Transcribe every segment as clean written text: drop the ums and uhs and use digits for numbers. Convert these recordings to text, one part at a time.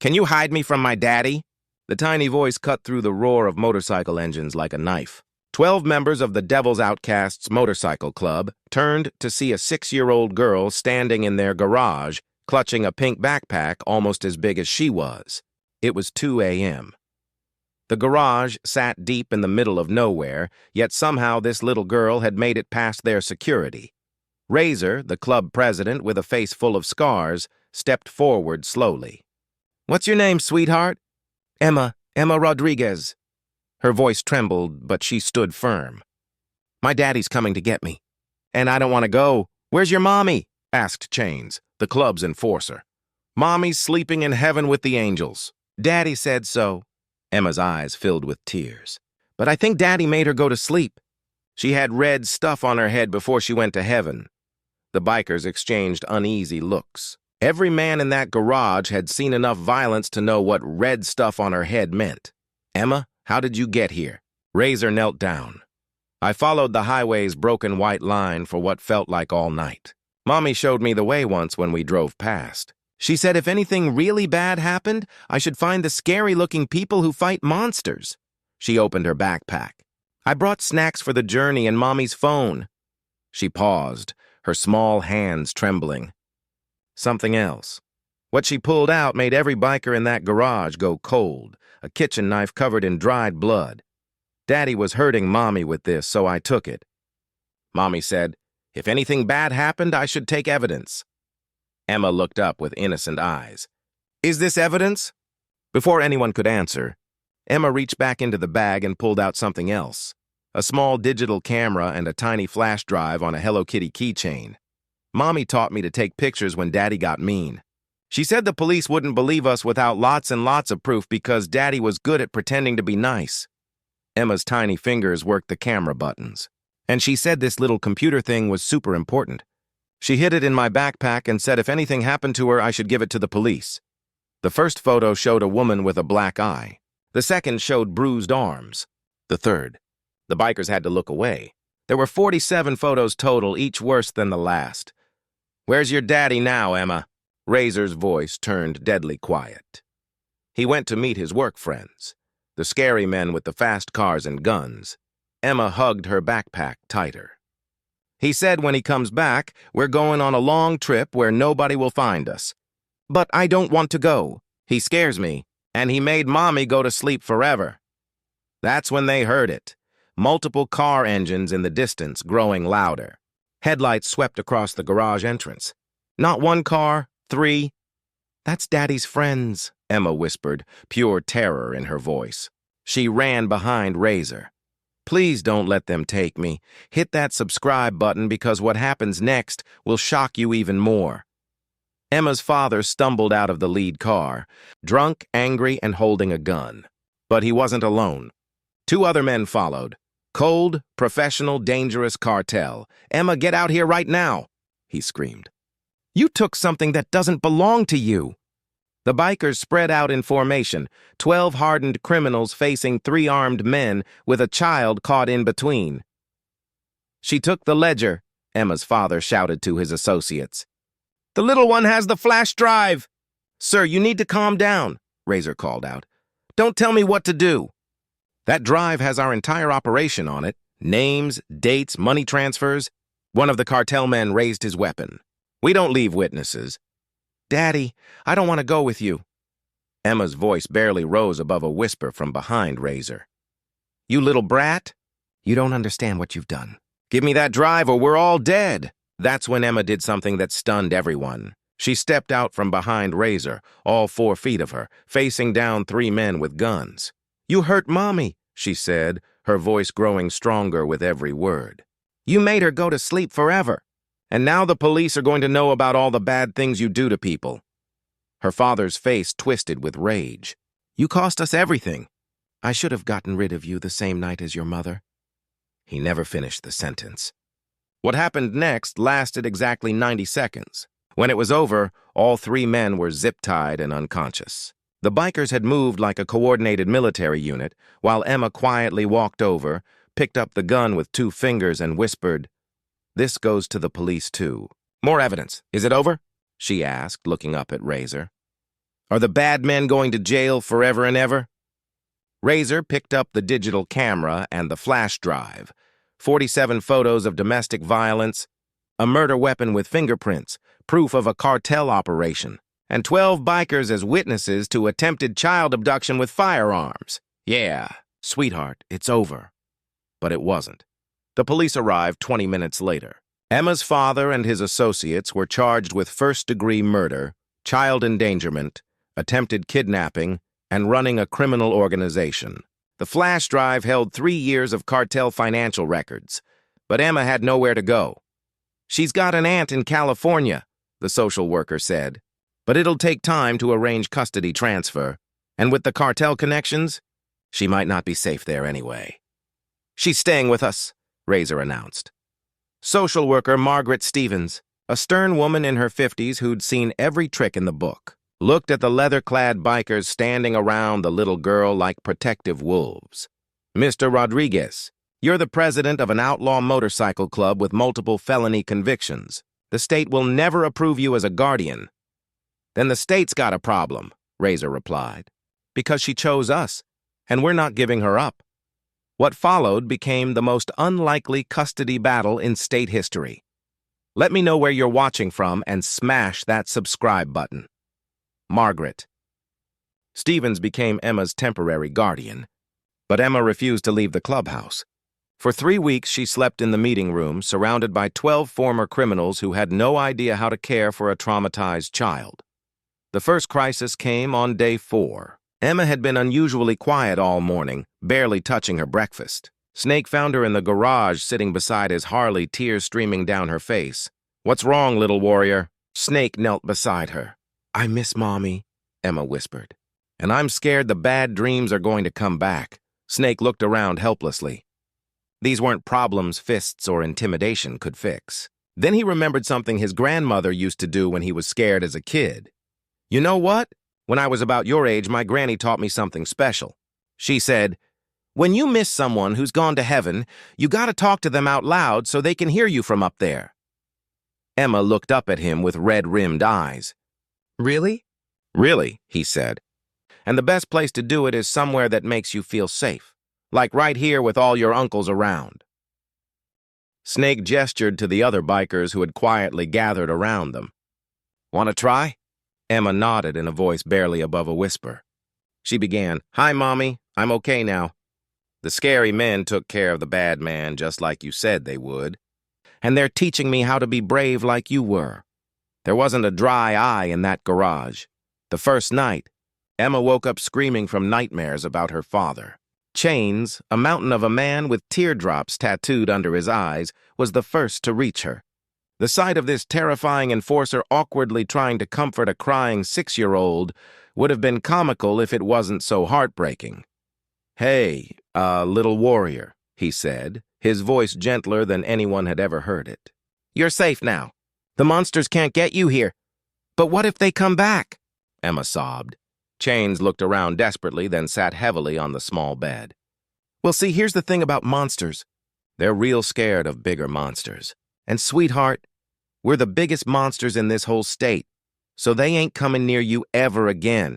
Can you hide me from my daddy? The tiny voice cut through the roar of motorcycle engines like a knife. 12 members of the Devil's Outcasts Motorcycle Club turned to see a 6-year-old girl standing in their garage, clutching a pink backpack almost as big as she was. It was 2 a.m. The garage sat deep in the middle of nowhere, yet somehow this little girl had made it past their security. Razor, the club president with a face full of scars, stepped forward slowly. "What's your name, sweetheart?" Emma Rodriguez." Her voice trembled, but she stood firm. "My daddy's coming to get me, and I don't want to go." "Where's your mommy?" asked Chains, the club's enforcer. "Mommy's sleeping in heaven with the angels. Daddy said so." Emma's eyes filled with tears. "But I think Daddy made her go to sleep. She had red stuff on her head before she went to heaven." The bikers exchanged uneasy looks. Every man in that garage had seen enough violence to know what red stuff on her head meant. "Emma, how did you get here?" Razor knelt down. "I followed the highway's broken white line for what felt like all night. Mommy showed me the way once when we drove past. She said if anything really bad happened, I should find the scary-looking people who fight monsters." She opened her backpack. "I brought snacks for the journey and Mommy's phone." She paused, her small hands trembling. Something else. What she pulled out made every biker in that garage go cold, a kitchen knife covered in dried blood. "Daddy was hurting Mommy with this, so I took it." Mommy said, "If anything bad happened, I should take evidence." Emma looked up with innocent eyes. "Is this evidence?" Before anyone could answer, Emma reached back into the bag and pulled out something else. A small digital camera and a tiny flash drive on a Hello Kitty keychain. "Mommy taught me to take pictures when Daddy got mean. She said the police wouldn't believe us without lots and lots of proof because Daddy was good at pretending to be nice." Emma's tiny fingers worked the camera buttons. "And she said this little computer thing was super important. She hid it in my backpack and said if anything happened to her, I should give it to the police." The first photo showed a woman with a black eye. The second showed bruised arms. The third. The bikers had to look away. There were 47 photos total, each worse than the last. "Where's your daddy now, Emma?" Razor's voice turned deadly quiet. "He went to meet his work friends, the scary men with the fast cars and guns." Emma hugged her backpack tighter. "He said when he comes back, we're going on a long trip where nobody will find us. But I don't want to go. He scares me, and he made Mommy go to sleep forever." That's when they heard it. Multiple car engines in the distance growing louder. Headlights swept across the garage entrance. "Not one car, 3. "That's Daddy's friends," Emma whispered, pure terror in her voice. She ran behind Razor. "Please don't let them take me. Hit that subscribe button because what happens next will shock you even more." Emma's father stumbled out of the lead car, drunk, angry, and holding a gun. But he wasn't alone. 2 other men followed. "Cold, professional, dangerous cartel. Emma, get out here right now," he screamed. "You took something that doesn't belong to you." The bikers spread out in formation, 12 hardened criminals facing 3 armed men with a child caught in between. "She took the ledger," Emma's father shouted to his associates. "The little one has the flash drive." "Sir, you need to calm down," Razor called out. "Don't tell me what to do." "That drive has our entire operation on it. Names, dates, money transfers." One of the cartel men raised his weapon. "We don't leave witnesses." "Daddy, I don't want to go with you." Emma's voice barely rose above a whisper from behind Razor. "You little brat. You don't understand what you've done. Give me that drive or we're all dead." That's when Emma did something that stunned everyone. She stepped out from behind Razor, all 4 feet of her, facing down 3 men with guns. "You hurt Mommy," she said, her voice growing stronger with every word. "You made her go to sleep forever. And now the police are going to know about all the bad things you do to people." Her father's face twisted with rage. "You cost us everything. I should have gotten rid of you the same night as your mother." He never finished the sentence. What happened next lasted exactly 90 seconds. When it was over, all 3 men were zip-tied and unconscious. The bikers had moved like a coordinated military unit, while Emma quietly walked over, picked up the gun with 2 fingers and whispered, "This goes to the police too." "More evidence. Is it over?" she asked, looking up at Razor. Are the bad men going to jail forever and ever? Razor picked up the digital camera and the flash drive. 47 photos of domestic violence, a murder weapon with fingerprints, proof of a cartel operation, and 12 bikers as witnesses to attempted child abduction with firearms. Yeah, sweetheart, it's over. But it wasn't. The police arrived 20 minutes later. Emma's father and his associates were charged with first-degree murder, child endangerment, attempted kidnapping, and running a criminal organization. The flash drive held 3 years of cartel financial records, but Emma had nowhere to go. She's got an aunt in California, the social worker said, but it'll take time to arrange custody transfer, and with the cartel connections, she might not be safe there anyway. She's staying with us, Razor announced. Social worker Margaret Stevens, a stern woman in her 50s who'd seen every trick in the book, looked at the leather-clad bikers standing around the little girl like protective wolves. Mr. Rodriguez, you're the president of an outlaw motorcycle club with multiple felony convictions. The state will never approve you as a guardian. Then the state's got a problem, Razor replied, because she chose us, and we're not giving her up. What followed became the most unlikely custody battle in state history. Let me know where you're watching from and smash that subscribe button. Margaret. Stevens became Emma's temporary guardian, but Emma refused to leave the clubhouse. For 3 weeks, she slept in the meeting room, surrounded by 12 former criminals who had no idea how to care for a traumatized child. The first crisis came on day 4. Emma had been unusually quiet all morning, barely touching her breakfast. Snake found her in the garage sitting beside his Harley, tears streaming down her face. "What's wrong, little warrior?" Snake knelt beside her. "I miss Mommy," Emma whispered. "And I'm scared the bad dreams are going to come back." Snake looked around helplessly. These weren't problems fists or intimidation could fix. Then he remembered something his grandmother used to do when he was scared as a kid. "You know what? When I was about your age, my granny taught me something special. She said, when you miss someone who's gone to heaven, you gotta talk to them out loud so they can hear you from up there." Emma looked up at him with red-rimmed eyes. "Really?" "Really," he said. "And the best place to do it is somewhere that makes you feel safe, like right here with all your uncles around." Snake gestured to the other bikers who had quietly gathered around them. "Want to try?" Emma nodded in a voice barely above a whisper. She began, "Hi, Mommy. I'm okay now. The scary men took care of the bad man just like you said they would. And they're teaching me how to be brave like you were. There wasn't a dry eye in that garage. The first night, Emma woke up screaming from nightmares about her father. Chains, a mountain of a man with teardrops tattooed under his eyes, was the first to reach her. The sight of this terrifying enforcer awkwardly trying to comfort a crying 6-year-old would have been comical if it wasn't so heartbreaking. "Hey, little warrior," he said, his voice gentler than anyone had ever heard it. "You're safe now. The monsters can't get you here. But what if they come back?" Emma sobbed. Chains looked around desperately, then sat heavily on the small bed. "Well, see, here's the thing about monsters. They're real scared of bigger monsters. And sweetheart, we're the biggest monsters in this whole state, so they ain't coming near you ever again."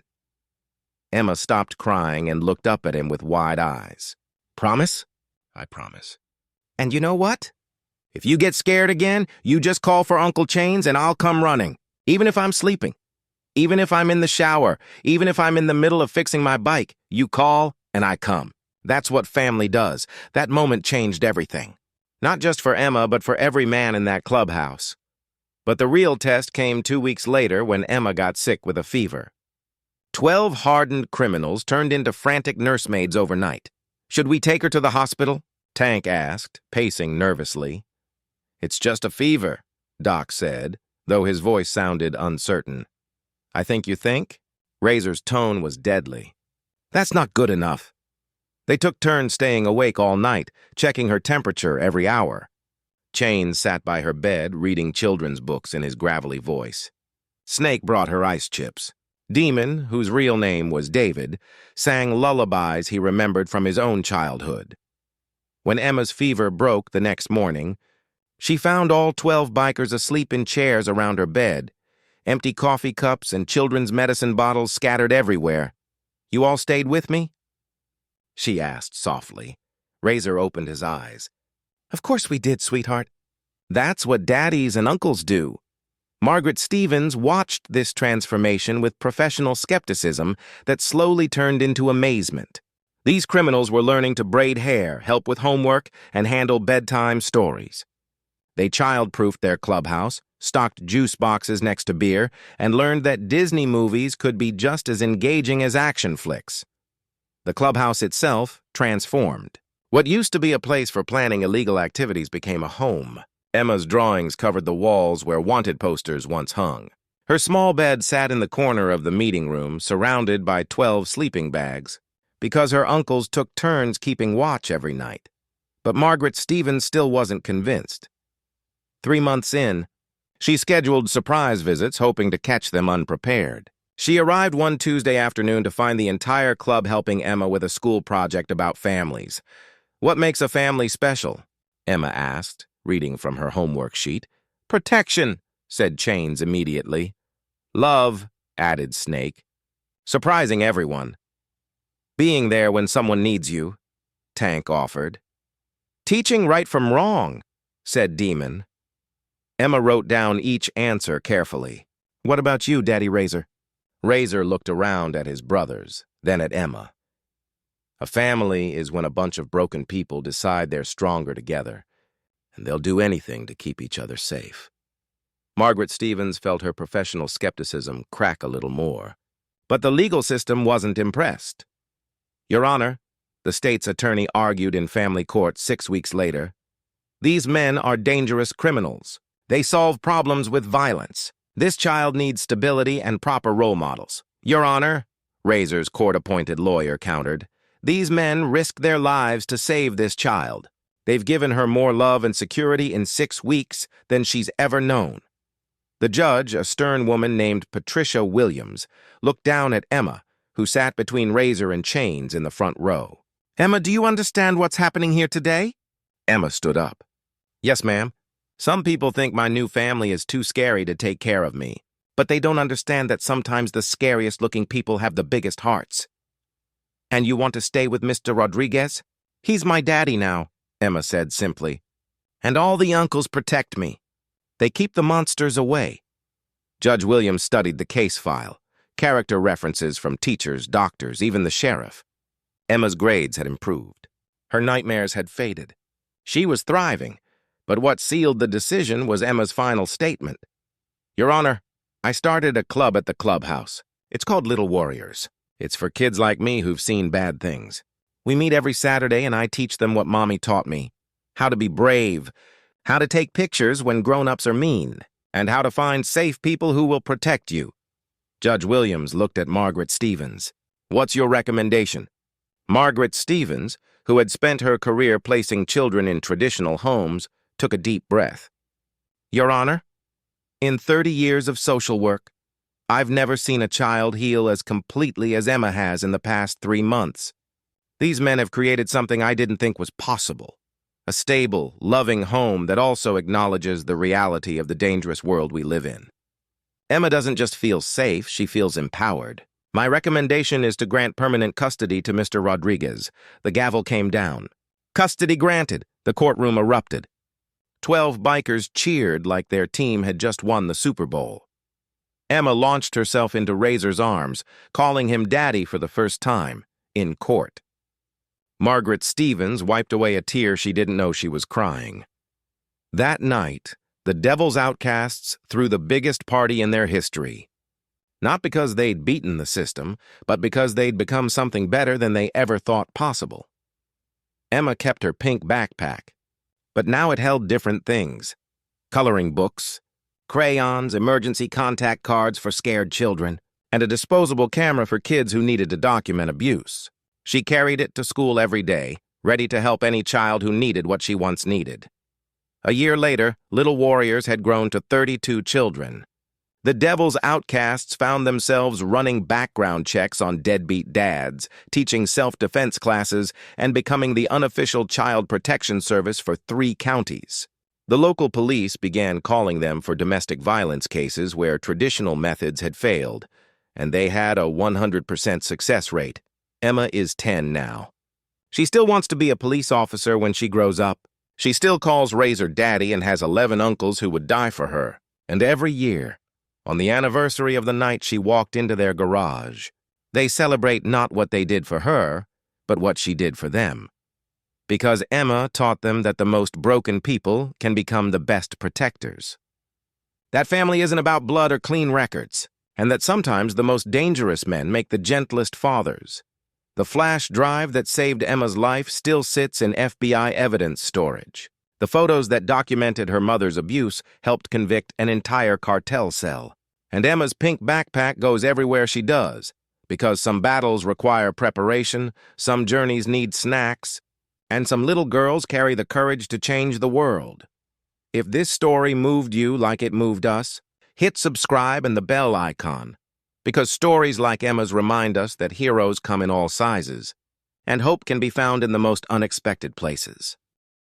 Emma stopped crying and looked up at him with wide eyes. "Promise?" "I promise." "And you know what? If you get scared again, you just call for Uncle Chains and I'll come running, even if I'm sleeping. Even if I'm in the shower, even if I'm in the middle of fixing my bike, you call and I come. That's what family does. That moment changed everything. Not just for Emma, but for every man in that clubhouse. But the real test came 2 weeks later when Emma got sick with a fever. 12 hardened criminals turned into frantic nursemaids overnight. "Should we take her to the hospital?" Tank asked, pacing nervously. "It's just a fever," Doc said, though his voice sounded uncertain. "I think you think?" Razor's tone was deadly. "That's not good enough." They took turns staying awake all night, checking her temperature every hour. Chains sat by her bed, reading children's books in his gravelly voice. Snake brought her ice chips. Demon, whose real name was David, sang lullabies he remembered from his own childhood. When Emma's fever broke the next morning, she found all 12 bikers asleep in chairs around her bed, Empty coffee cups and children's medicine bottles scattered everywhere. You all stayed with me? She asked softly. Razor opened his eyes. Of course we did, sweetheart. That's what daddies and uncles do. Margaret Stevens watched this transformation with professional skepticism that slowly turned into amazement. These criminals were learning to braid hair, help with homework, and handle bedtime stories. They child-proofed their clubhouse, stocked juice boxes next to beer, and learned that Disney movies could be just as engaging as action flicks. The clubhouse itself transformed. What used to be a place for planning illegal activities became a home. Emma's drawings covered the walls where wanted posters once hung. Her small bed sat in the corner of the meeting room, surrounded by 12 sleeping bags, because her uncles took turns keeping watch every night. But Margaret Stevens still wasn't convinced. 3 months in, she scheduled surprise visits, hoping to catch them unprepared. She arrived one Tuesday afternoon to find the entire club helping Emma with a school project about families. What makes a family special? Emma asked, reading from her homework sheet. Protection, said Chains immediately. Love, added Snake. Surprising everyone. Being there when someone needs you, Tank offered. Teaching right from wrong, said Demon. Emma wrote down each answer carefully. What about you, Daddy Razor? Razor looked around at his brothers, then at Emma. A family is when a bunch of broken people decide they're stronger together, and they'll do anything to keep each other safe. Margaret Stevens felt her professional skepticism crack a little more. But the legal system wasn't impressed. Your Honor, the state's attorney argued in family court 6 weeks later, these men are dangerous criminals. They solve problems with violence. This child needs stability and proper role models. Your Honor, Razor's court-appointed lawyer countered, these men risk their lives to save this child. They've given her more love and security in 6 weeks than she's ever known. The judge, a stern woman named Patricia Williams, looked down at Emma, who sat between Razor and Chains in the front row. Emma, do you understand what's happening here today? Emma stood up. Yes, ma'am. Some people think my new family is too scary to take care of me, but they don't understand that sometimes the scariest-looking people have the biggest hearts. And you want to stay with Mr. Rodriguez? He's my daddy now, Emma said simply. And all the uncles protect me. They keep the monsters away. Judge Williams studied the case file, character references from teachers, doctors, even the sheriff. Emma's grades had improved. Her nightmares had faded. She was thriving, but what sealed the decision was Emma's final statement. Your Honor, I started a club at the clubhouse. It's called Little Warriors. It's for kids like me who've seen bad things. We meet every Saturday and I teach them what Mommy taught me. How to be brave, how to take pictures when grown-ups are mean, and how to find safe people who will protect you. Judge Williams looked at Margaret Stevens. What's your recommendation? Margaret Stevens, who had spent her career placing children in traditional homes, took a deep breath. Your Honor, in 30 years of social work, I've never seen a child heal as completely as Emma has in the past 3 months. These men have created something I didn't think was possible. A stable, loving home that also acknowledges the reality of the dangerous world we live in. Emma doesn't just feel safe, she feels empowered. My recommendation is to grant permanent custody to Mr. Rodriguez. The gavel came down. Custody granted. The courtroom erupted. 12 bikers cheered like their team had just won the Super Bowl. Emma launched herself into Razor's arms, calling him Daddy for the first time, in court. Margaret Stevens wiped away a tear she didn't know she was crying. That night, the Devil's Outcasts threw the biggest party in their history. Not because they'd beaten the system, but because they'd become something better than they ever thought possible. Emma kept her pink backpack, but now it held different things. Coloring books, crayons, emergency contact cards for scared children, and a disposable camera for kids who needed to document abuse. She carried it to school every day, ready to help any child who needed what she once needed. A year later, Little Warriors had grown to 32 children. The Devil's Outcasts found themselves running background checks on deadbeat dads, teaching self-defense classes, and becoming the unofficial child protection service for 3 counties. The local police began calling them for domestic violence cases where traditional methods had failed, and they had a 100% success rate. Emma is 10 now. She still wants to be a police officer when she grows up. She still calls Razor daddy and has 11 uncles who would die for her. And every year, on the anniversary of the night she walked into their garage, they celebrate not what they did for her, but what she did for them. Because Emma taught them that the most broken people can become the best protectors. That family isn't about blood or clean records, and that sometimes the most dangerous men make the gentlest fathers. The flash drive that saved Emma's life still sits in FBI evidence storage. The photos that documented her mother's abuse helped convict an entire cartel cell. And Emma's pink backpack goes everywhere she does, because some battles require preparation, some journeys need snacks, and some little girls carry the courage to change the world. If this story moved you like it moved us, hit subscribe and the bell icon, because stories like Emma's remind us that heroes come in all sizes, and hope can be found in the most unexpected places.